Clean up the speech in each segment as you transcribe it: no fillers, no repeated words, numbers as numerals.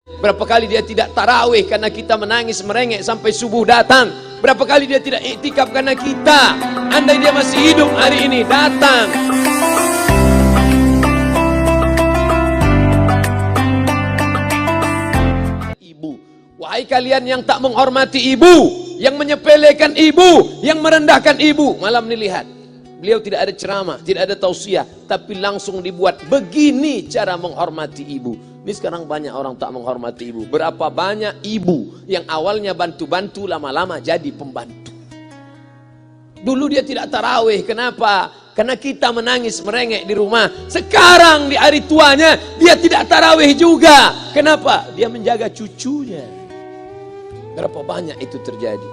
Berapa kali dia tidak tarawih karena kita menangis merengek sampai subuh datang. Berapa kali dia tidak iktikaf karena kita. Andai dia masih hidup hari ini, datang. Ibu, wahai kalian yang tak menghormati ibu, yang menyepelekan ibu, yang merendahkan ibu. Malam ini lihat, beliau tidak ada ceramah, tidak ada tausiah, tapi langsung dibuat begini cara menghormati ibu. Ini sekarang banyak orang tak menghormati ibu. Berapa banyak ibu yang awalnya bantu-bantu, lama-lama jadi pembantu. Dulu dia tidak tarawih, kenapa? Karena kita menangis merengek di rumah. Sekarang di hari tuanya dia tidak tarawih juga. Kenapa? Dia menjaga cucunya. Berapa banyak itu terjadi.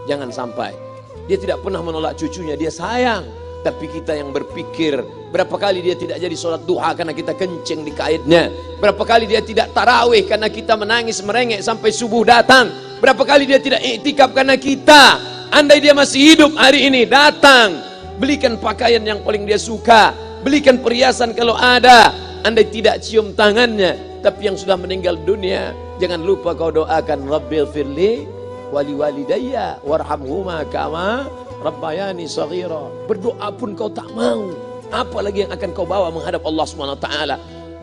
Jangan sampai. Dia tidak pernah menolak cucunya, dia sayang. Tapi kita yang berpikir, berapa kali dia tidak jadi sholat duha karena kita kencing di kaitnya. Berapa kali dia tidak tarawih karena kita menangis merengek sampai subuh datang. Berapa kali dia tidak iktikaf karena kita. Andai dia masih hidup hari ini, datang. Belikan pakaian yang paling dia suka. Belikan perhiasan kalau ada. Andai tidak cium tangannya. Tapi yang sudah meninggal dunia, jangan lupa kau doakan, Rabbil firli wali walidayya warhamhuma kama Rabbayani saghira. Berdoa pun kau tak mau, apalagi yang akan kau bawa menghadap Allah SWT.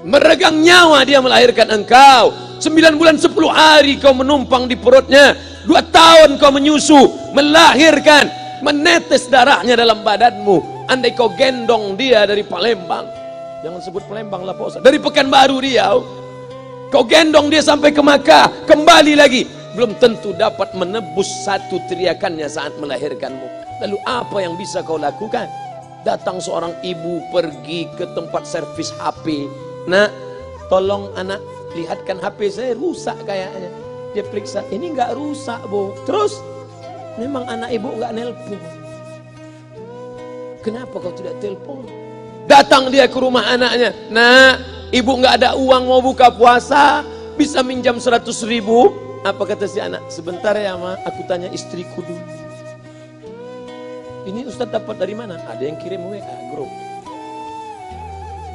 Meregang nyawa dia melahirkan engkau. 9 bulan 10 hari kau menumpang di perutnya. 2 tahun kau menyusu, melahirkan, menetes darahnya dalam badanmu. Andai kau gendong dia dari Palembang, jangan sebut Palembang lah Pak Ustaz, dari Pekanbaru Riau, kau gendong dia sampai ke Makkah, kembali lagi, belum tentu dapat menebus satu teriakannya saat melahirkanmu. Lalu apa yang bisa kau lakukan? Datang seorang ibu pergi ke tempat servis HP. Nak, tolong anak lihatkan HP saya rusak kayaknya. Dia periksa, ini enggak rusak bu. Terus, memang anak ibu enggak nelpon. Kenapa kau tidak telepon? Datang dia ke rumah anaknya. Nak, ibu enggak ada uang mau buka puasa, bisa minjam 100.000? Apa kata si anak? Sebentar ya ma, aku tanya istriku dulu. Ini Ustaz dapat dari mana? Ada yang kirim WA grup.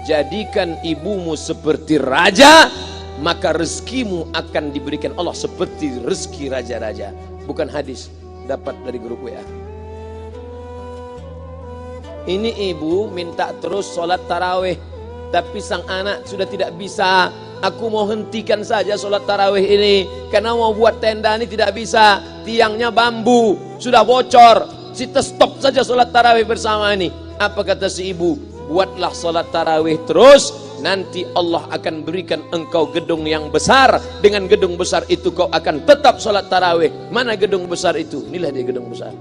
Jadikan ibumu seperti raja, maka rezekimu akan diberikan Allah seperti rezeki raja-raja. Bukan hadis, dapat dari grup WA. Ini ibu minta terus sholat tarawih, tapi sang anak sudah tidak bisa. Aku mau hentikan saja sholat tarawih ini, karena mau buat tenda ini tidak bisa. Tiangnya bambu, sudah bocor. Kita stop saja sholat tarawih bersama ini. Apa kata si ibu? Buatlah sholat tarawih terus, nanti Allah akan berikan engkau gedung yang besar. Dengan gedung besar itu kau akan tetap sholat tarawih. Mana gedung besar itu? Inilah dia gedung besar.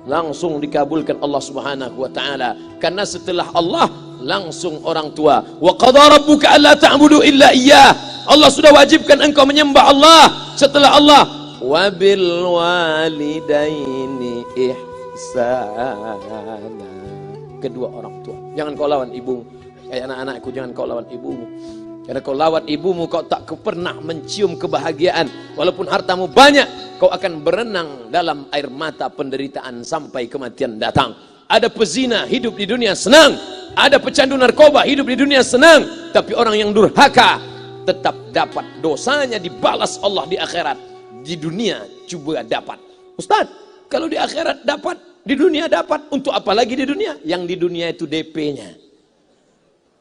Langsung dikabulkan Allah Subhanahu wa ta'ala. Karena setelah Allah langsung orang tua. Wa qadha rabbuka alla ta'budu illa iyyah. Allah sudah wajibkan engkau menyembah Allah. Setelah Allah, wa bil walidaini ihsana. Kedua orang tua. Jangan kau lawan ibumu. Kayak anak-anakku, jangan kau lawan ibumu. Karena kau lawan ibumu, kau tak pernah mencium kebahagiaan. Walaupun hartamu banyak, kau akan berenang dalam air mata penderitaan sampai kematian datang. Ada pezina hidup di dunia senang, ada pecandu narkoba hidup di dunia senang, tapi orang yang durhaka tetap dapat dosanya dibalas Allah di akhirat. Di dunia coba dapat. Ustaz, kalau di akhirat dapat, di dunia dapat, untuk apa lagi di dunia? Yang di dunia itu DP-nya.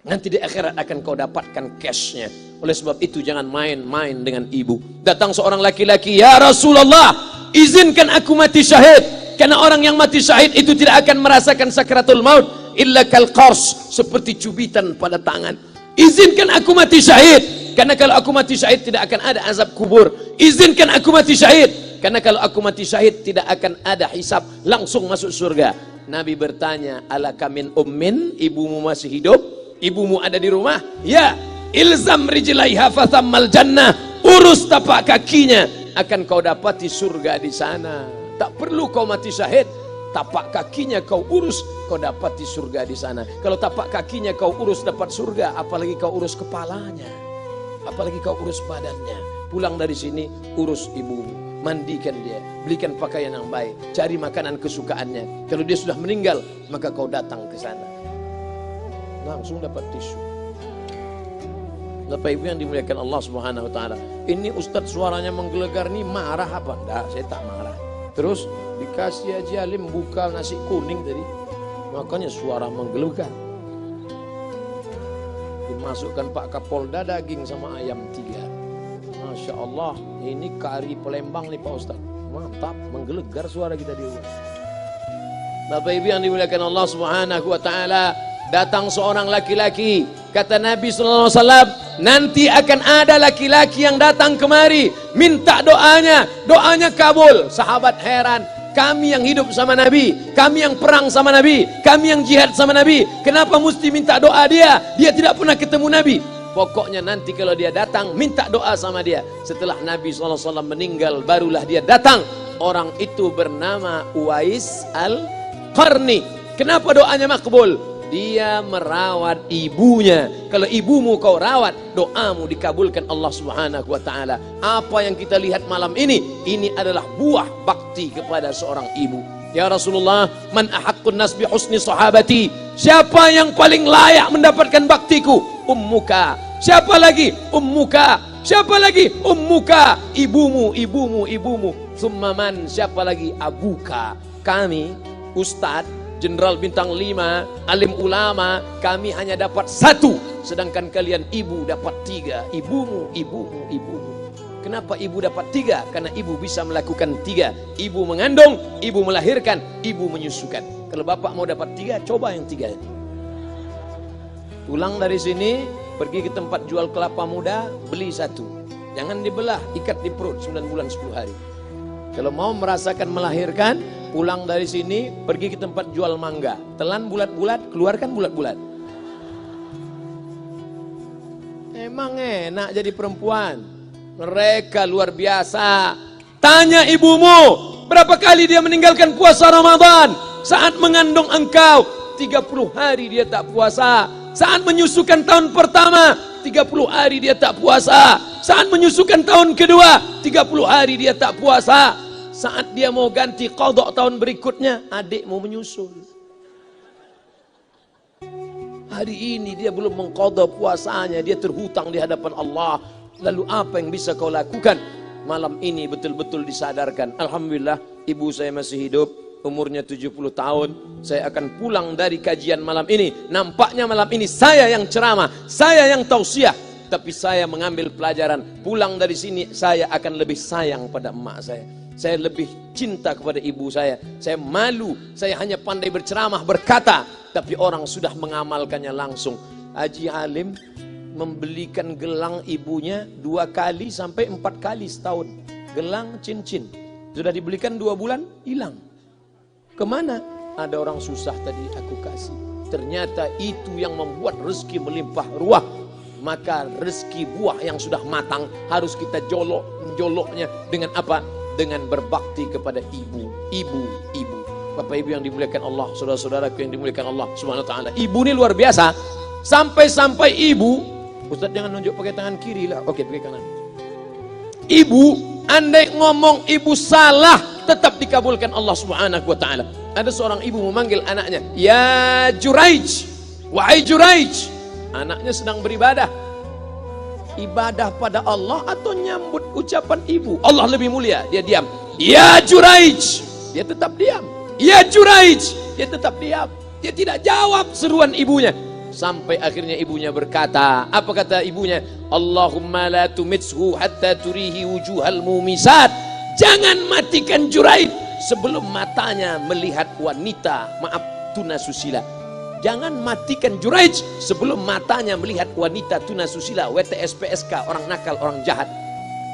Nanti di akhirat akan kau dapatkan cash-nya. Oleh sebab itu jangan main-main dengan ibu. Datang seorang laki-laki, ya Rasulullah, izinkan aku mati syahid. Karena orang yang mati syahid itu tidak akan merasakan sakratul maut illa kal qars, seperti cubitan pada tangan. Izinkan aku mati syahid, karena kalau aku mati syahid tidak akan ada azab kubur. Izinkan aku mati syahid, karena kalau aku mati syahid tidak akan ada hisab, langsung masuk surga. Nabi bertanya, alaka min ummin, ibumu masih hidup? Ibumu ada di rumah? Ya. Ilzam rijlaiha fathammal jannah, urus tapak kakinya, akan kau dapati surga di sana. Tak perlu kau mati syahid, tapak kakinya kau urus, kau dapati surga di sana. Kalau tapak kakinya kau urus dapat surga, apalagi kau urus kepalanya, apalagi kau urus badannya. Pulang dari sini, urus ibumu, mandikan dia, belikan pakaian yang baik, cari makanan kesukaannya. Kalau dia sudah meninggal, maka kau datang ke sana, langsung dapat tisu. Bapak Ibu yang dimuliakan Allah Subhanahu wa taala. Ini Ustadz suaranya menggelegar nih, marah apa? Enggak, saya tak marah. Terus dikasih Haji Alim buka nasi kuning tadi, makanya suara menggelegar. Dimasukkan Pak Kapolda daging sama ayam 3. Masya Allah, ini kari Palembang nih Pak Ustadz. Mantap, menggelegar suara kita di luar. Bapak Ibu yang dimuliakan Allah Subhanahu wa taala, datang seorang laki-laki, kata Nabi sallallahu alaihi wasallam, nanti akan ada laki-laki yang datang kemari minta doanya, doanya kabul. Sahabat heran, kami yang hidup sama Nabi, kami yang perang sama Nabi, kami yang jihad sama Nabi, kenapa mesti minta doa dia? Dia tidak pernah ketemu Nabi. Pokoknya nanti kalau dia datang, minta doa sama dia. Setelah Nabi SAW meninggal, barulah dia datang. Orang itu bernama Uwais Al-Qarni. Kenapa doanya makbul? Dia merawat ibunya. Kalau ibumu kau rawat, doamu dikabulkan Allah Subhanahu wa taala. Apa yang kita lihat malam ini adalah buah bakti kepada seorang ibu. Ya Rasulullah, man ahaqqun nas bi husni sahabati? Siapa yang paling layak mendapatkan baktiku? Ummuka. Siapa lagi? Ummuka. Siapa lagi? Ummuka. Ibumu, ibumu, ibumu. Summa man? Siapa lagi? Abuka. Kami, Ustadz Jenderal Bintang 5, alim ulama, kami hanya dapat 1, sedangkan kalian ibu dapat 3. Ibumu, ibumu, ibumu. Kenapa ibu dapat 3? Karena ibu bisa melakukan 3. Ibu mengandung, ibu melahirkan, ibu menyusukan. Kalau bapak mau dapat 3, coba yang 3. Pulang dari sini, pergi ke tempat jual kelapa muda, beli 1. Jangan dibelah, ikat di perut 9 bulan 10 hari. Kalau mau merasakan melahirkan, pulang dari sini, pergi ke tempat jual mangga. Telan bulat-bulat, keluarkan bulat-bulat. Emang enak jadi perempuan. Mereka luar biasa. Tanya ibumu, berapa kali dia meninggalkan puasa Ramadan? Saat mengandung engkau, 30 hari dia tak puasa. Saat menyusukan tahun pertama, 30 hari dia tak puasa. Saat menyusukan tahun kedua, 30 hari dia tak puasa. Saat dia mau ganti qadha tahun berikutnya, adik mau menyusul. Hari ini dia belum mengqadha puasanya, dia terhutang di hadapan Allah. Lalu apa yang bisa kau lakukan? Malam ini betul-betul disadarkan. Alhamdulillah, ibu saya masih hidup, umurnya 70 tahun. Saya akan pulang dari kajian malam ini. Nampaknya malam ini saya yang ceramah, saya yang tausiah. Tapi saya mengambil pelajaran. Pulang dari sini, saya akan lebih sayang pada emak saya. Saya lebih cinta kepada ibu saya. Saya malu, saya hanya pandai berceramah, berkata, tapi orang sudah mengamalkannya langsung. Haji Alim membelikan gelang ibunya 2 kali sampai 4 kali setahun. Gelang cincin. Sudah dibelikan 2 bulan, hilang. Kemana? Ada orang susah tadi aku kasih. Ternyata itu yang membuat rezeki melimpah ruah. Maka rezeki buah yang sudah matang harus kita joloknya dengan apa? Dengan berbakti kepada ibu. Bapak Ibu yang dimuliakan Allah, saudara-saudaraku yang dimuliakan Allah Subhanahu wa taala. Ibu ini luar biasa. Sampai-sampai ibu, Ustaz jangan nunjuk pakai tangan kiri lah. Oke, pakai kanan. Ibu, andai ngomong ibu salah, tetap dikabulkan Allah Subhanahu wa taala. Ada seorang ibu memanggil anaknya, "Ya Juraij, wahai Juraij." Anaknya sedang beribadah. Ibadah pada Allah atau nyambut ucapan ibu? Allah lebih mulia, dia diam. Ya Juraij, dia tetap diam. Ya Juraij, dia tetap diam. Dia tidak jawab seruan ibunya. Sampai akhirnya ibunya berkata, apa kata ibunya? Allahumma la tumitshu hatta turihi wujuhal mumisat. Jangan matikan Juraij sebelum matanya melihat wanita, maaf, tunasusila. Jangan matikan Juraij sebelum matanya melihat wanita tunasusila, WTS PSK, orang nakal, orang jahat.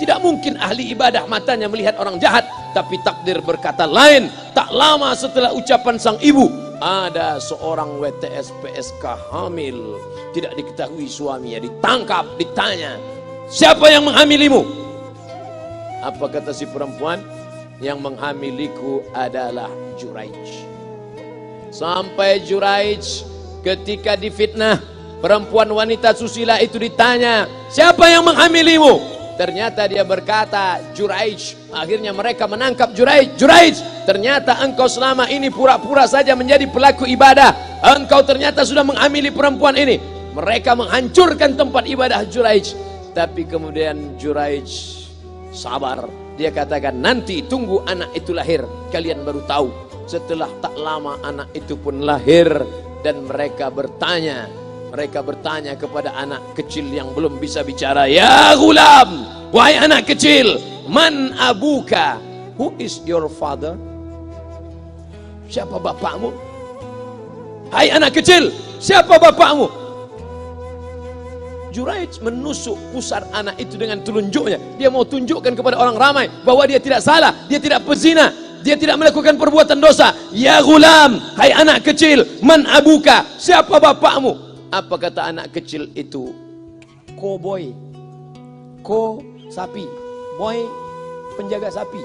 Tidak mungkin ahli ibadah matanya melihat orang jahat, tapi takdir berkata lain. Tak lama setelah ucapan sang ibu, ada seorang WTS PSK hamil, tidak diketahui suaminya, ditangkap, ditanya, siapa yang menghamilimu? Apa kata si perempuan? Yang menghamiliku adalah Juraij. Sampai Juraij ketika difitnah, perempuan wanita susila itu ditanya, siapa yang menghamilimu? Ternyata dia berkata, Juraij. Akhirnya mereka menangkap Juraij. Juraij, ternyata engkau selama ini pura-pura saja menjadi pelaku ibadah. Engkau ternyata sudah menghamili perempuan ini. Mereka menghancurkan tempat ibadah Juraij. Tapi kemudian Juraij sabar. Dia katakan, nanti tunggu anak itu lahir, kalian baru tahu. Setelah tak lama anak itu pun lahir. Dan mereka bertanya kepada anak kecil yang belum bisa bicara, ya gulam, wahai anak kecil, man abuka, who is your father? Siapa bapakmu? Hai anak kecil, siapa bapakmu? Juraij menusuk pusar anak itu dengan telunjuknya. Dia mau tunjukkan kepada orang ramai bahwa dia tidak salah, dia tidak pezina, dia tidak melakukan perbuatan dosa. Ya gulam, hai anak kecil, man abuka, siapa bapakmu? Apa kata anak kecil itu? Cowboy, sapi, boy penjaga sapi,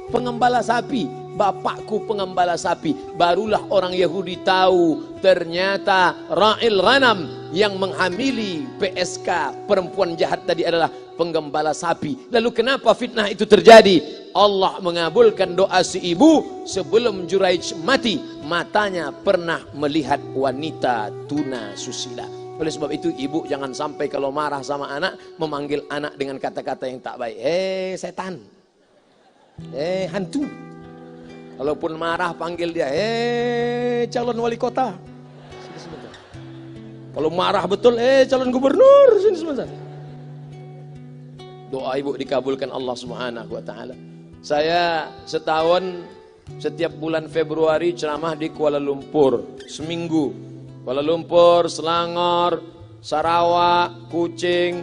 pengembala sapi. Bapakku pengembala sapi. Barulah orang Yahudi tahu ternyata ra'il ghanam yang menghamili PSK perempuan jahat tadi adalah penggembala sapi. Lalu kenapa fitnah itu terjadi? Allah mengabulkan doa si ibu sebelum Juraij mati. Matanya pernah melihat wanita tuna susila. Oleh sebab itu ibu jangan sampai kalau marah sama anak memanggil anak dengan kata-kata yang tak baik. Setan, hantu. Kalaupun marah panggil dia, calon wali kota. Sini sebentar. Kalau marah betul, calon gubernur. Sini sebentar. Doa ibu dikabulkan Allah Subhanahu wa taala. Saya setahun setiap bulan Februari ceramah di Kuala Lumpur seminggu. Kuala Lumpur, Selangor, Sarawak, Kuching,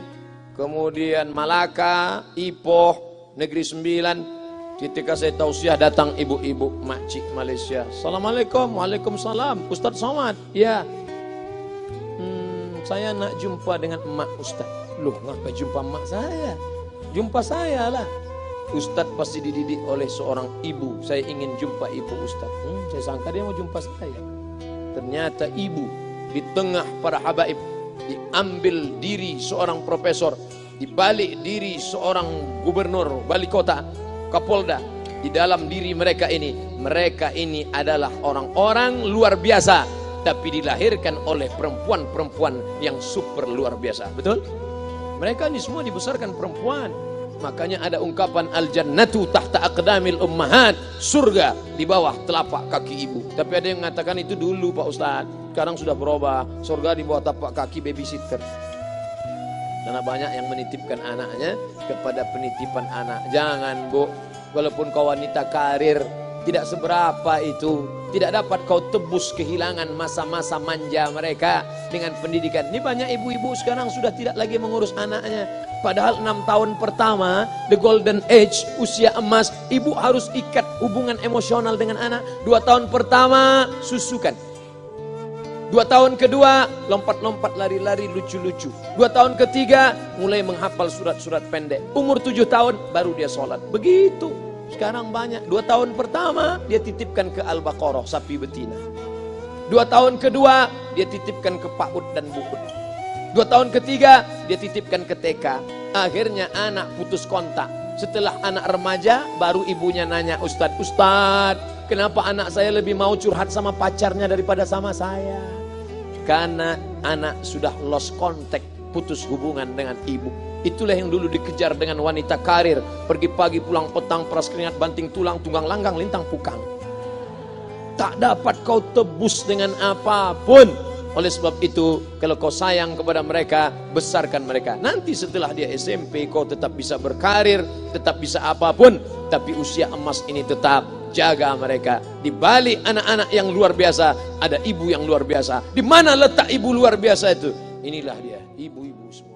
kemudian Malaka, Ipoh, Negeri Sembilan. Ketika saya tausiah datang ibu-ibu makcik Malaysia. Assalamualaikum, waalaikumsalam. Ustaz Somad, ya. Saya nak jumpa dengan emak Ustaz. Loh, ngapa jumpa emak saya? Jumpa saya lah. Ustaz pasti dididik oleh seorang ibu. Saya ingin jumpa ibu Ustaz. Saya sangka dia mau jumpa saya. Ternyata ibu di tengah para habaib, diambil diri seorang profesor, dibalik diri seorang gubernur, wali kota, Kapolda. Di dalam diri mereka ini adalah orang-orang luar biasa, tapi dilahirkan oleh perempuan-perempuan yang super luar biasa. Betul? Mereka ini semua dibesarkan perempuan. Makanya ada ungkapan al-jannatu tahta aqdamil ummahat, surga di bawah telapak kaki ibu. Tapi ada yang mengatakan itu dulu Pak Ustaz, sekarang sudah berubah, surga di bawah telapak kaki babysitter. Karena banyak yang menitipkan anaknya kepada penitipan anak. Jangan bu, walaupun kau wanita karir, tidak seberapa itu. Tidak dapat kau tebus kehilangan masa-masa manja mereka dengan pendidikan. Ini banyak ibu-ibu sekarang sudah tidak lagi mengurus anaknya. Padahal 6 tahun pertama, the golden age, usia emas, ibu harus ikat hubungan emosional dengan anak. 2 tahun pertama, susukan. 2 tahun kedua, lompat-lompat, lari-lari, lucu-lucu. 2 tahun ketiga, mulai menghafal surat-surat pendek. Umur 7 tahun, baru dia sholat. Begitu. Sekarang banyak. 2 tahun pertama, dia titipkan ke Al-Baqarah, sapi betina. 2 tahun kedua, dia titipkan ke Pak Ud dan Bu Ud. 2 tahun ketiga, dia titipkan ke TK. Akhirnya anak putus kontak. Setelah anak remaja, baru ibunya nanya, Ustadz, kenapa anak saya lebih mau curhat sama pacarnya daripada sama saya? Karena anak sudah lost contact, putus hubungan dengan ibu. Itulah yang dulu dikejar dengan wanita karir. Pergi pagi pulang petang, peras keringat, banting tulang, tunggang langgang, lintang pukang. Tak dapat kau tebus dengan apapun. Oleh sebab itu, kalau kau sayang kepada mereka, besarkan mereka. Nanti setelah dia SMP, kau tetap bisa berkarir, tetap bisa apapun. Tapi usia emas ini tetap jaga mereka. Di balik anak-anak yang luar biasa, ada ibu yang luar biasa. Di mana letak ibu luar biasa itu? Inilah dia, ibu-ibu semua.